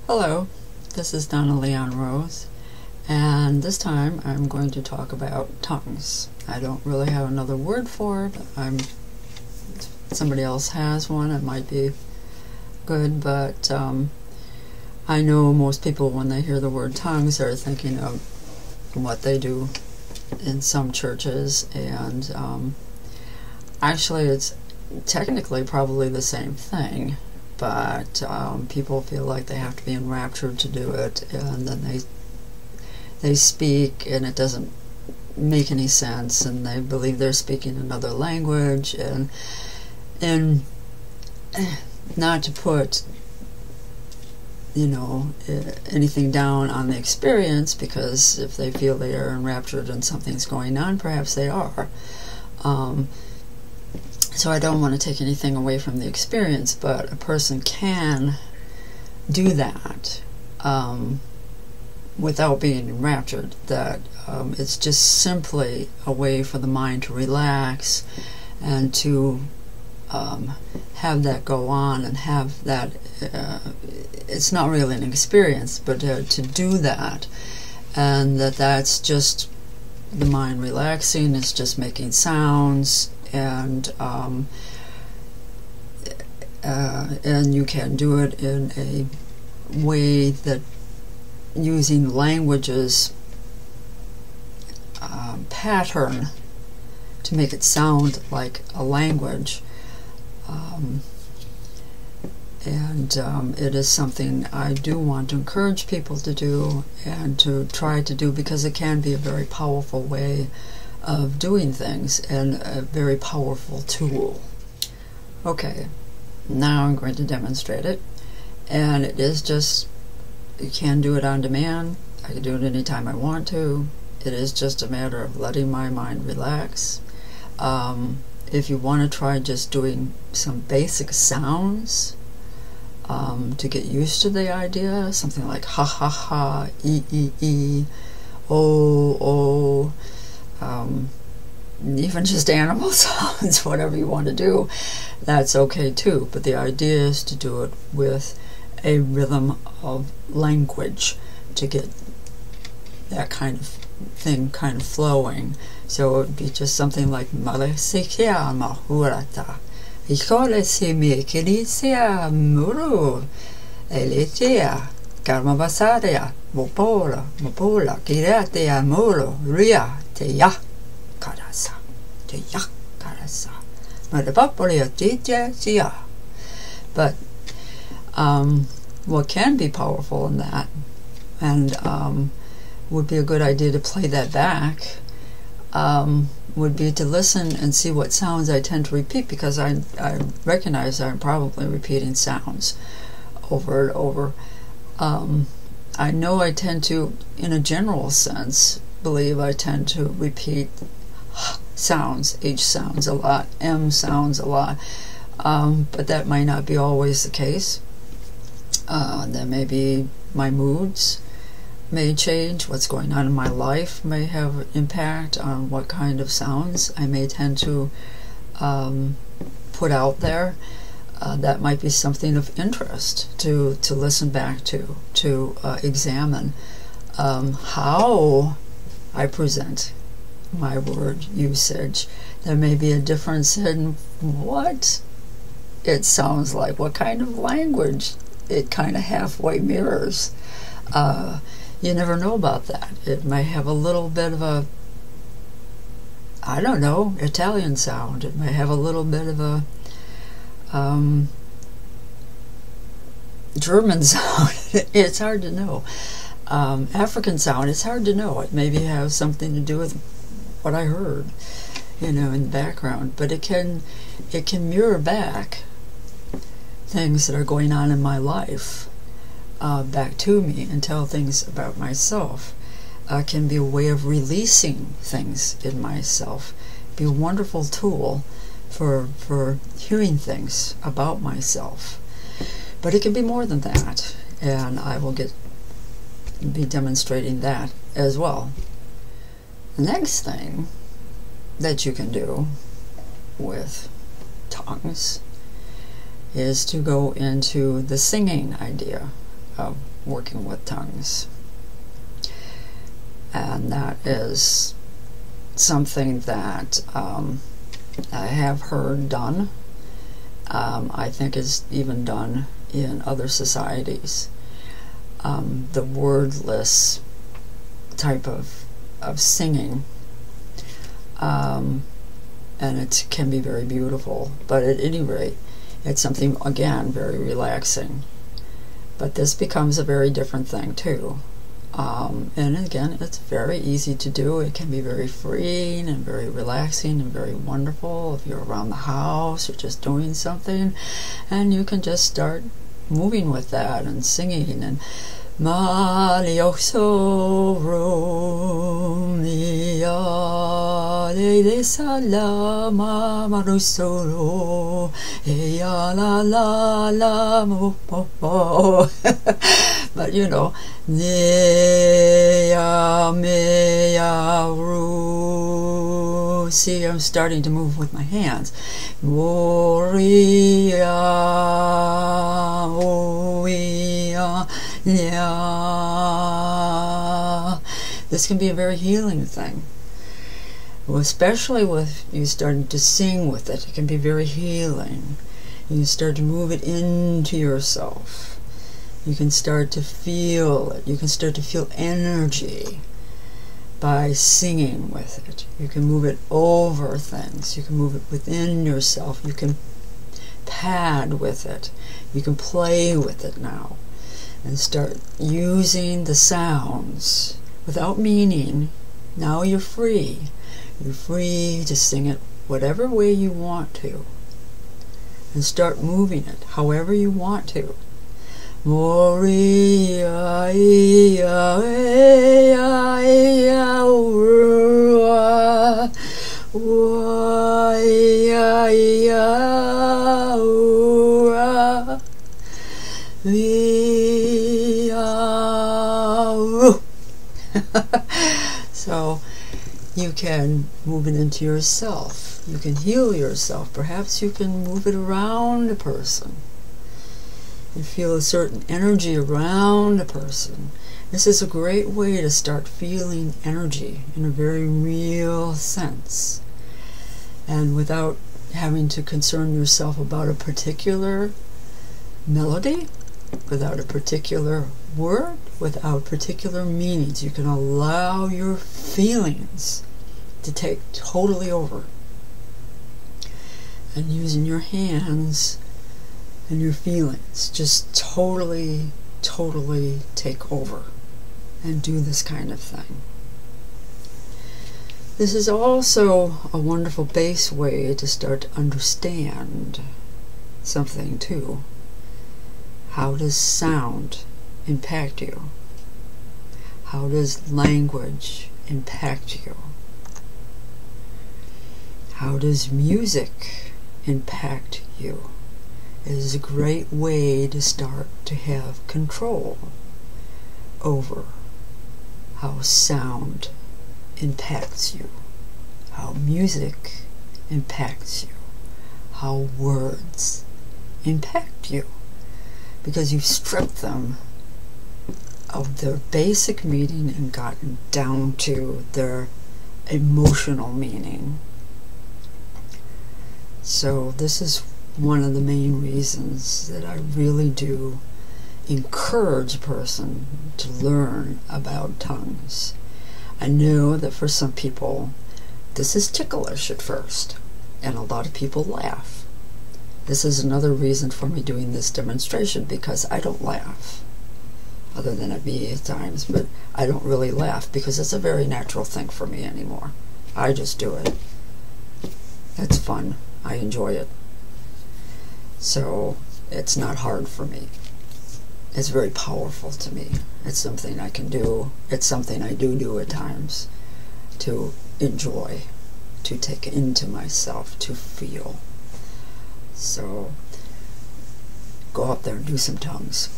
Hello, this is Donna Leon Rose, and this time I'm going to talk about tongues. I don't really have another word for it. Somebody else has one. It might be good, but I know most people, when they hear the word tongues, are thinking of what they do in some churches, and actually it's technically probably the same thing, but people feel like they have to be enraptured to do it, and then they speak and it doesn't make any sense, and they believe they're speaking another language, and not to put anything down on the experience, because if they feel they are enraptured and something's going on, perhaps they are. So I don't want to take anything away from the experience, but a person can do that without being enraptured. That it's just simply a way for the mind to relax and to have that go on and have that. It's not really an experience, but to do that, and that's just the mind relaxing. It's just making sounds. And you can do it in a way that using language's pattern to make it sound like a language. It is something I do want to encourage people to do and to try to do, because it can be a very powerful way of doing things and a very powerful tool. Okay, now I'm going to demonstrate it, and it is just, you can do it on demand. I can do it anytime I want to. It is just a matter of letting my mind relax. If you want to try just doing some basic sounds to get used to the idea, something like ha ha ha, e, oh, even just animal sounds, whatever you want to do, that's okay too. But the idea is to do it with a rhythm of language to get that kind of thing kind of flowing. So it would be just something like Malesikia Mahurata Ikolesimi Kilisia Muru Elitia Karmabasaria Mopola Kiratia Muro Ria Teya Karasa Teya Karasa Madapapolia Tia. But what can be powerful in that, and would be a good idea to play that back, would be to listen and see what sounds I tend to repeat, because I recognize I'm probably repeating sounds over and over. I know I tend to, in a general sense, believe I tend to repeat sounds, H sounds a lot, M sounds a lot, but that might not be always the case. There may be my moods may change, what's going on in my life may have impact on what kind of sounds I may tend to put out there. That might be something of interest to listen back to examine how I present my word usage. There may be a difference in what it sounds like, what kind of language it kind of halfway mirrors. You never know about that. It may have a little bit of a, I don't know, Italian sound. It may have a little bit of a German sound. It's hard to know. African sound, it's hard to know. It maybe has something to do with what I heard, in the background. But it can mirror back things that are going on in my life back to me, and tell things about myself. Can be a way of releasing things in myself. Be a wonderful tool for hearing things about myself. But it can be more than that, and I will be demonstrating that as well. The next thing that you can do with tongues is to go into the singing idea of working with tongues. And that is something that I have heard done. I think is even done in other societies. The wordless type of singing, and it can be very beautiful, but at any rate, it's something, again, very relaxing. But this becomes a very different thing too. And again, it's very easy to do. It can be very freeing and very relaxing and very wonderful if you're around the house or just doing something, and you can just start moving with that and singing and Malioso Romia de Salama Marusoro Eya la la la mo po po. But you know, Neya meya ru. See, I'm starting to move with my hands. Moria oia. Yeah, this can be a very healing thing. Well, especially with you starting to sing with it, it can be very healing. You start to move it into yourself. You can start to feel it. You can start to feel energy by singing with it. You can move it over things. You can move it within yourself. You can pad with it. You can play with it now. And start using the sounds without meaning. Now you're free. You're free to sing it whatever way you want to. And start moving it however you want to. Moria, ia, ia, ia, ura, ua, ia, ia, ura. So you can move it into yourself. You can heal yourself. Perhaps you can move it around a person. You feel a certain energy around a person. This is a great way to start feeling energy in a very real sense. And without having to concern yourself about a particular melody, without a particular word, without particular meanings. You can allow your feelings to take totally over. And using your hands and your feelings, just totally, totally take over and do this kind of thing. This is also a wonderful base way to start to understand something too. How does sound impact you? How does language impact you? How does music impact you? It is a great way to start to have control over how sound impacts you, how music impacts you, how words impact you. Because you've stripped them of their basic meaning and gotten down to their emotional meaning. So this is one of the main reasons that I really do encourage a person to learn about tongues. I know that for some people this is ticklish at first, and a lot of people laugh. This is another reason for me doing this demonstration, because I don't laugh, other than at me at times, but I don't really laugh because it's a very natural thing for me anymore. I just do it. It's fun. I enjoy it. So it's not hard for me. It's very powerful to me. It's something I can do. It's something I do at times to enjoy, to take into myself, to feel. So go up there and do some tongues.